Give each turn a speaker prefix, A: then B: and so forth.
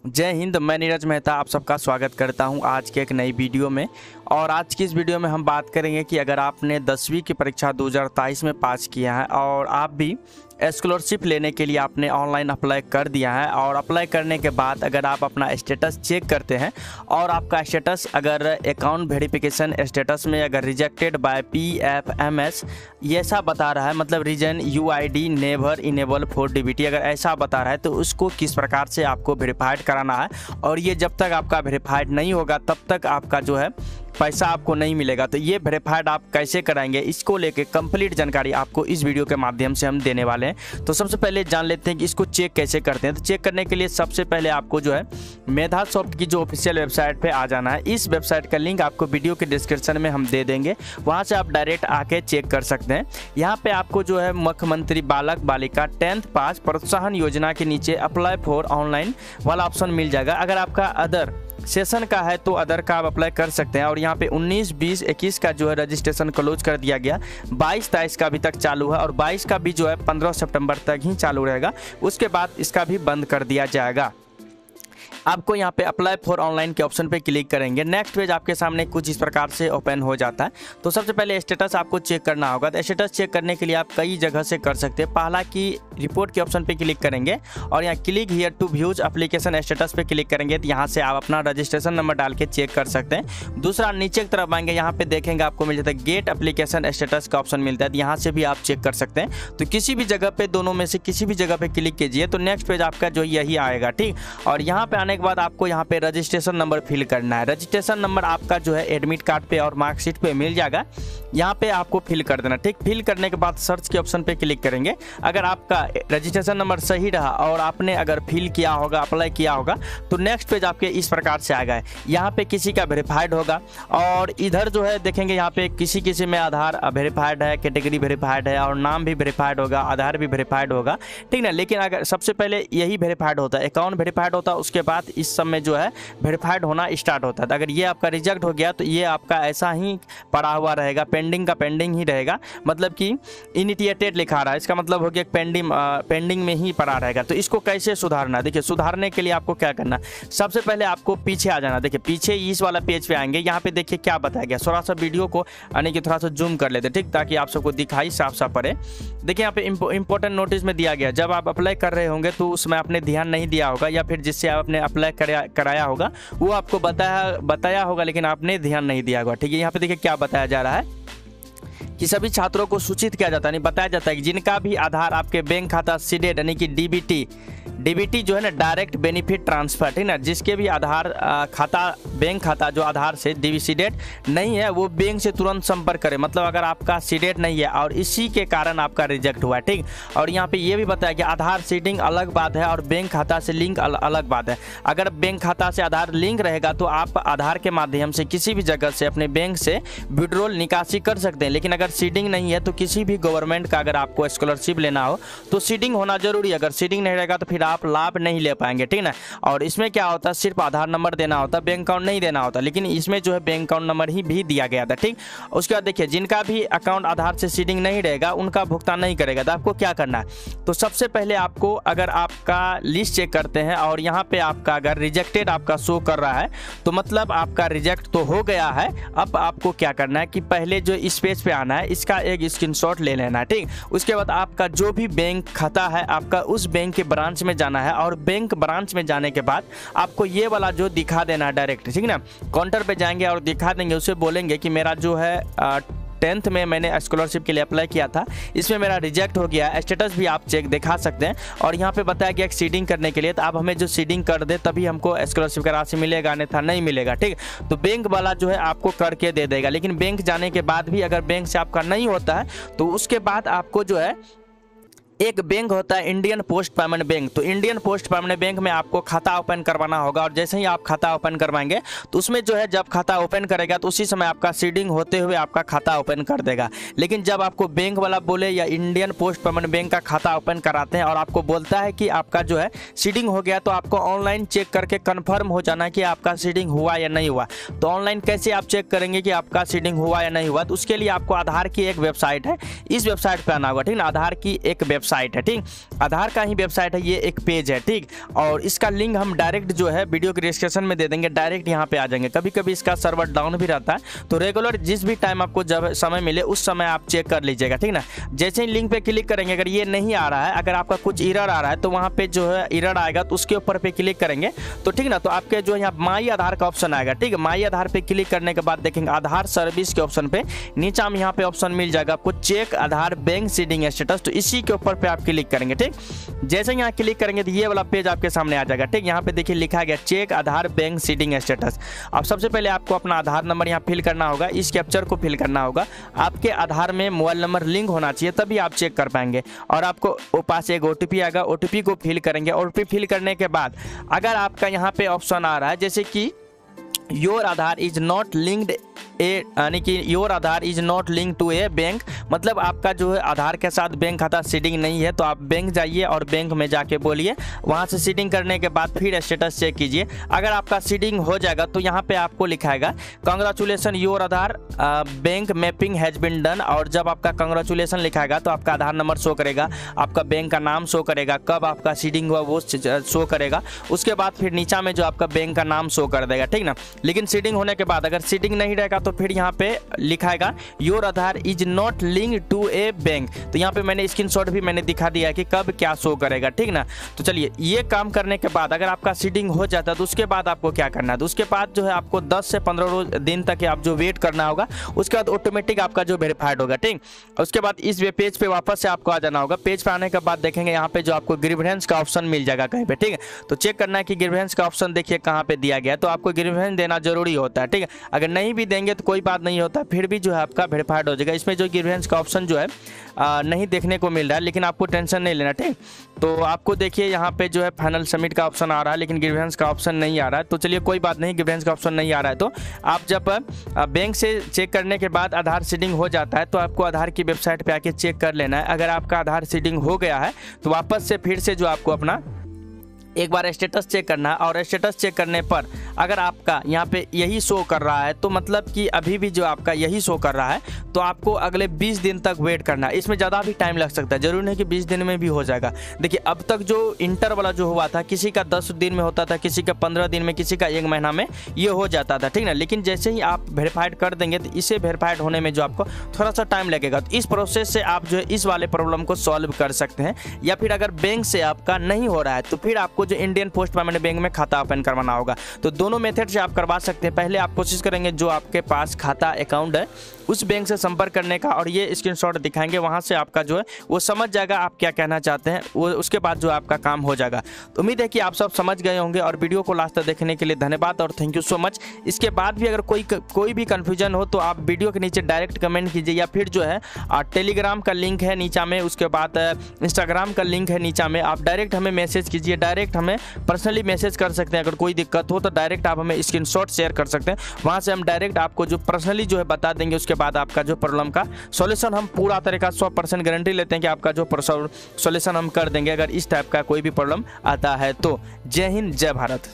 A: जय हिंद। मैं नीरज मेहता आप सबका स्वागत करता हूं आज के एक नई वीडियो में। और आज की इस वीडियो में हम बात करेंगे कि अगर आपने 10वीं की परीक्षा 2023 में पास किया है और आप भी स्कॉलरशिप लेने के लिए आपने ऑनलाइन अप्लाई कर दिया है और अप्लाई करने के बाद अगर आप अपना स्टेटस चेक करते हैं और आपका स्टेटस अगर अकाउंट वेरिफिकेशन स्टेटस में अगर रिजेक्टेड बाय PFMS ये ऐसा बता रहा है, मतलब reason UID never enable for DBT, अगर ऐसा बता रहा है तो उसको किस प्रकार से आपको वेरीफाइड कराना है। और ये जब तक आपका वेरीफाइड नहीं होगा तब तक आपका जो है पैसा आपको नहीं मिलेगा। तो ये वेरीफाइड आप कैसे कराएंगे, इसको लेके कंप्लीट जानकारी आपको इस वीडियो के माध्यम से हम देने वाले हैं। तो सबसे पहले जान लेते हैं कि इसको चेक कैसे करते हैं। तो चेक करने के लिए सबसे पहले आपको जो है मेधा सॉफ्ट की जो ऑफिशियल वेबसाइट पे आ जाना है। इस वेबसाइट का लिंक आपको वीडियो के डिस्क्रिप्शन में हम दे देंगे, वहाँ से आप डायरेक्ट आके चेक कर सकते हैं। यहाँ पे आपको जो है मुख्यमंत्री बालक बालिका 10th पास प्रोत्साहन योजना के नीचे अप्लाई फॉर ऑनलाइन वाला ऑप्शन मिल जाएगा। अगर आपका अदर सेशन का है तो अदर का आप अप्लाई कर सकते हैं। और यहाँ पे 19, 20, 21 का जो है रजिस्ट्रेशन क्लोज कर दिया गया। 22, 23 का अभी तक चालू है और 22 का भी जो है 15 सितंबर तक ही चालू रहेगा, उसके बाद इसका भी बंद कर दिया जाएगा। आपको यहाँ पे अप्लाई फॉर ऑनलाइन के ऑप्शन पे क्लिक करेंगे, नेक्स्ट पेज आपके सामने कुछ इस प्रकार से ओपन हो जाता है। तो सबसे पहले स्टेटस आपको चेक करना होगा। तो स्टेटस चेक करने के लिए आप कई जगह से कर सकते हैं। पहला कि रिपोर्ट के ऑप्शन पे क्लिक करेंगे और यहाँ click here to views application status पे क्लिक करेंगे तो यहाँ से आप अपना रजिस्ट्रेशन नंबर डाल के चेक कर सकते हैं। दूसरा नीचे की तरफ आएंगे, यहाँ पे देखेंगे आपको मिल जाता है गेट एप्लीकेशन स्टेटस का ऑप्शन मिलता है, यहाँ से भी आप चेक कर सकते हैं। तो किसी भी जगह पे, दोनों में से किसी भी जगह पे क्लिक कीजिए तो नेक्स्ट पेज आपका जो यही आएगा, ठीक। और यहाँ पे आने के बाद आपको यहाँ पे रजिस्ट्रेशन नंबर फिल करना है। रजिस्ट्रेशन नंबर आपका जो है एडमिट कार्ड पे और मार्कशीट पे मिल जाएगा, यहाँ पे आपको फिल कर देना, ठीक। फिल करने के बाद सर्च के ऑप्शन पे क्लिक करेंगे। अगर आपका रजिस्ट्रेशन नंबर सही रहा और आपने अगर फिल किया होगा, अप्लाई किया होगा, तो नेक्स्ट पेज आपके इस प्रकार से आएगा। यहाँ पे किसी का वेरीफाइड होगा और इधर जो है देखेंगे यहाँ पे किसी किसी में आधार वेरीफाइड है, कैटेगरी वेरीफाइड है और नाम भी वेरीफाइड होगा, आधार भी वेरीफाइड होगा, ठीक ना। लेकिन अगर सबसे पहले यही वेरीफाइड होता है, अकाउंट वेरीफाइड होता है, उसके बाद इस सब में जो है वेरीफाइड होना स्टार्ट होता है। तो अगर ये आपका रिजेक्ट हो गया तो ये आपका ऐसा ही पड़ा हुआ रहेगा, पेंडिंग का पेंडिंग ही रहेगा, मतलब कि इनिशिएटेड लिखा रहा है, इसका मतलब हो गया पेंडिंग में ही पड़ा रहेगा। तो इसको कैसे सुधारना, देखिए सुधारने के लिए आपको क्या करना, सबसे पहले आपको पीछे आ जाना। देखिए पीछे इस वाला पेज पे आएंगे, यहाँ पे देखिए क्या बताया गया। थोड़ा सा वीडियो को यानी कि थोड़ा सा जूम कर लेते, ठीक, ताकि आप सबको दिखाई साफ साफ पड़े। देखिए यहाँ पे इंपॉर्टेंट नोटिस में दिया गया, जब आप अप्लाई कर रहे होंगे तो उसमें आपने ध्यान नहीं दिया होगा या फिर जिससे आपने अप्लाई कराया होगा वो आपको बताया होगा लेकिन आपने ध्यान नहीं दिया होगा, ठीक है। यहाँ पे देखिए क्या बताया जा रहा है कि सभी छात्रों को सूचित किया जाता है, नहीं बताया जाता है कि जिनका भी आधार आपके बैंक खाता सीडेड यानी कि DBT जो है ना, डायरेक्ट बेनिफिट ट्रांसफर, ठीक ना, जिसके भी आधार खाता, बैंक खाता जो आधार से सीडेड नहीं है वो बैंक से तुरंत संपर्क करें। मतलब अगर आपका सीडेड नहीं है और इसी के कारण आपका रिजेक्ट हुआ है, ठीक। और यहाँ पे ये भी बताया कि आधार सीडिंग अलग बात है और बैंक खाता से लिंक अलग बात है। अगर बैंक खाता से आधार लिंक रहेगा तो आप आधार के माध्यम से किसी भी जगह से अपने बैंक से विड्रॉल निकासी कर सकते हैं। लेकिन अगर सीडिंग नहीं है तो किसी भी गवर्नमेंट का अगर आपको स्कॉलरशिप लेना हो तो सीडिंग होना जरूरी है। अगर सीडिंग नहीं रहेगा तो फिर आप लाभ नहीं ले पाएंगे, ठीक ना। और इसमें क्या होता है, सिर्फ आधार नंबर देना होता है, बैंक अकाउंट नहीं देना होता, लेकिन इसमें जो है बैंक अकाउंट नंबर ही भी दिया गया था, ठीक। उसके बाद देखिए जिनका भी अकाउंट आधार से सीडिंग नहीं रहेगा उनका भुगतान नहीं करेगा। तो आपको क्या करना है, तो सबसे पहले आपको अगर आपका लिस्ट चेक करते हैं और यहाँ पे आपका अगर रिजेक्टेड आपका शो कर रहा है तो मतलब आपका रिजेक्ट तो हो गया है। अब आपको क्या करना है कि पहले जो इस पेज पे आना है इसका एक स्क्रीनशॉट ले लेना है, ठीक। उसके बाद आपका जो भी बैंक खाता है आपका उस बैंक के ब्रांच में जाना है और बैंक ब्रांच में जाने के बाद आपको ये वाला जो दिखा देना है डायरेक्ट, ठीक ना। काउंटर पे जाएंगे और दिखा देंगे, उससे बोलेंगे कि मेरा जो है 10th में मैंने स्कॉलरशिप के लिए अप्लाई किया था, इसमें मेरा रिजेक्ट हो गया। स्टेटस भी आप चेक दिखा सकते हैं। और यहाँ पे बताया गया सीडिंग करने के लिए, तो आप हमें जो सीडिंग कर दे तभी हमको स्कॉलरशिप का राशि मिलेगा, अन्यथा नहीं मिलेगा, ठीक। तो बैंक वाला जो है आपको करके दे देगा। लेकिन बैंक जाने के बाद भी अगर बैंक से आपका नहीं होता है तो उसके बाद आपको जो है एक बैंक होता है इंडियन पोस्ट पेमेंट बैंक। तो इंडियन पोस्ट पेमेंट बैंक में आपको खाता ओपन करवाना होगा और जैसे ही आप खाता ओपन करवाएंगे तो उसमें जो है जब खाता ओपन करेगा तो उसी समय आपका सीडिंग होते हुए आपका खाता ओपन कर देगा। लेकिन जब आपको बैंक वाला बोले या इंडियन पोस्ट पेमेंट बैंक का खाता ओपन कराते हैं और आपको बोलता है कि आपका जो है सीडिंग हो गया, तो आपको ऑनलाइन चेक करके कन्फर्म हो जाना है कि आपका सीडिंग हुआ या नहीं हुआ। तो ऑनलाइन कैसे आप चेक करेंगे कि आपका सीडिंग हुआ या नहीं हुआ, तो उसके लिए आपको आधार की एक वेबसाइट है, इस वेबसाइट पर आना होगा, ठीक ना। आधार की एक वेबसाइट वेबसाइट है, ठीक, आधार का ही वेबसाइट है, ये एक पेज है, ठीक। और इसका लिंक हम डायरेक्ट जो है वीडियो के डिस्क्रिप्शन में दे देंगे, डायरेक्ट यहाँ पे आ जाएंगे। कभी कभी इसका सर्वर डाउन भी रहता है, तो रेगुलर जिस भी टाइम आपको जब समय मिले उस समय आप चेक कर लीजिएगा, ठीक ना। जैसे ही लिंक पे क्लिक करेंगे, अगर ये नहीं आ रहा है, अगर आपका कुछ एरर आ रहा है, तो वहाँ पे जो है एरर आएगा, तो उसके ऊपर पे क्लिक करेंगे तो ठीक ना, तो आपके जो यहाँ माई आधार का ऑप्शन आएगा, ठीक है। माई आधार पे क्लिक करने के बाद देखेंगे आधार सर्विस के ऑप्शन पे नीचे में यहाँ पे ऑप्शन मिल जाएगा आपको चेक आधार बैंक सीडिंग स्टेटस, तो इसी के ऊपर पे आप क्लिक करेंगे, ठीक। जैसे यहाँ क्लिक करेंगे तो ये वाला पेज आपके सामने आ जाएगा, ठीक। यहाँ पे देखिए लिखा गया चेक आधार बैंक सीडिंग स्टेटस। अब सबसे पहले आपको अपना आधार नंबर यहाँ फिल करना होगा, इस कैप्चर को फिल करना होगा। आपके आधार में मोबाइल नंबर लिंक होना चाहिए, तभी आप चेक कर पाएंगे। और आपको पास एक OTP आएगा, OTP को फिल करेंगे। OTP फिल करने के बाद अगर आपका यहाँ पे ऑप्शन आ रहा है जैसे कि your Aadhaar is not linked यानी कि your Aadhaar is not link to a bank, मतलब आपका जो है आधार के साथ बैंक खाता सीडिंग नहीं है, तो आप बैंक जाइए और बैंक में जाके बोलिए, वहाँ से सीडिंग करने के बाद फिर स्टेटस चेक कीजिए। अगर आपका सीडिंग हो जाएगा तो यहाँ पे आपको लिखाएगा congratulation your Aadhaar bank mapping has been done, और जब आपका कांग्रेचुलेसन लिखाएगा तो आपका आधार नंबर शो करेगा, आपका बैंक का नाम शो करेगा, कब आपका सीडिंग हुआ वो शो करेगा। उसके बाद फिर नीचा में जो आपका बैंक का नाम शो कर देगा, ठीक ना। लेकिन सीडिंग होने के बाद अगर सीडिंग नहीं रहेगा तो फिर यहाँ पे लिखाएगा your Aadhaar is not link to a bank, तो यहाँ पे मैंने स्क्रीनशॉट भी मैंने दिखा दिया है कि कब क्या शो करेगा, ठीक ना। तो चलिए ये काम करने के बाद अगर आपका सीडिंग हो जाता है तो उसके बाद आपको क्या करना है, तो उसके बाद जो है आपको 10 से 15 दिन तक आप जो वेट करना होगा, उसके बाद ऑटोमेटिक आपका जो वेरीफाइड होगा, ठीक। उसके बाद इस पेज पे वापस से आपको आ जाना होगा। पेज पे आने के बाद देखेंगे यहाँ पे जो आपको ग्रीवेंस का ऑप्शन मिल जाएगा कहीं पे, ठीक है। तो चेक करना है कि ग्रीवेंस का ऑप्शन देखिए कहाँ पे दिया गया है, तो आपको ग्रीवेंस देना जरूरी होता है, ठीक है। अगर नहीं भी देंगे तो कोई बात नहीं होता, फिर भी जो है आपका वेरीफाइड हो जाएगा। इसमें जो ग्रीवेंस का ऑप्शन जो है नहीं देखने को मिल रहा है, लेकिन आपको टेंशन नहीं लेना, ठीक। तो आपको देखिए यहाँ पे जो है फाइनल सबमिट का ऑप्शन आ रहा है, लेकिन ग्रीवेंस का ऑप्शन नहीं आ रहा है। तो चलिए कोई बात नहीं, ग्रीवेंस का ऑप्शन नहीं आ रहा है तो आप जब बैंक से चेक करने के बाद आधार सीडिंग हो जाता है तो आपको आधार की वेबसाइट पे आके चेक कर लेना है। अगर आपका आधार सीडिंग हो गया है तो वापस से फिर से जो आपको अपना एक बार स्टेटस चेक करना है, और स्टेटस चेक करने पर अगर आपका यहाँ पे यही शो कर रहा है तो मतलब कि अभी भी जो आपका यही शो कर रहा है, तो आपको अगले 20 दिन तक वेट करना है। इसमें ज़्यादा भी टाइम लग सकता है, जरूरी नहीं कि 20 दिन में भी हो जाएगा। देखिए अब तक जो इंटर वाला जो हुआ था, किसी का 10 दिन में होता था, किसी का 15 दिन में, किसी का 1 महीना में ये हो जाता था, ठीक ना। लेकिन जैसे ही आप वेरीफाइड कर देंगे तो इसे वेरीफाइड होने में जो आपको थोड़ा सा टाइम लगेगा, तो इस प्रोसेस से आप जो है इस वाले प्रॉब्लम को सॉल्व कर सकते हैं। या फिर अगर बैंक से आपका नहीं हो रहा है तो फिर आपको जो इंडियन पोस्ट पेमेंट बैंक में खाता ओपन करवाना होगा। तो दोनों मेथड से आप करवा सकते हैं। पहले आप कोशिश करेंगे जो आपके पास खाता अकाउंट है उस बैंक से संपर्क करने का, और ये स्क्रीनशॉट दिखाएंगे, वहां से आपका जो है वो समझ जाएगा आप क्या कहना चाहते हैं, वो उसके बाद जो आपका काम हो जाएगा। तो उम्मीद है कि आप सब समझ गए होंगे, और वीडियो को लास्ट तक देखने के लिए धन्यवाद और थैंक यू सो मच। इसके बाद भी अगर कोई भी कन्फ्यूजन हो तो आप वीडियो के नीचे डायरेक्ट कमेंट कीजिए, या फिर जो है टेलीग्राम का लिंक है नीचा में, उसके बाद इंस्टाग्राम का लिंक है नीचा में, आप डायरेक्ट हमें मैसेज कीजिए, डायरेक्ट हमें पर्सनली मैसेज कर सकते हैं। अगर कोई दिक्कत हो तो डायरेक्ट आप हमें स्क्रीनशॉट शेयर कर सकते हैं, वहां से हम डायरेक्ट आपको जो पर्सनली जो है बता देंगे। उसके बाद आपका जो प्रॉब्लम का सॉल्यूशन हम पूरा तरीका 100% गारंटी लेते हैं कि आपका जो सॉल्यूशन हम कर देंगे, अगर इस टाइप का कोई भी प्रॉब्लम आता है तो। जय हिंद, जय भारत।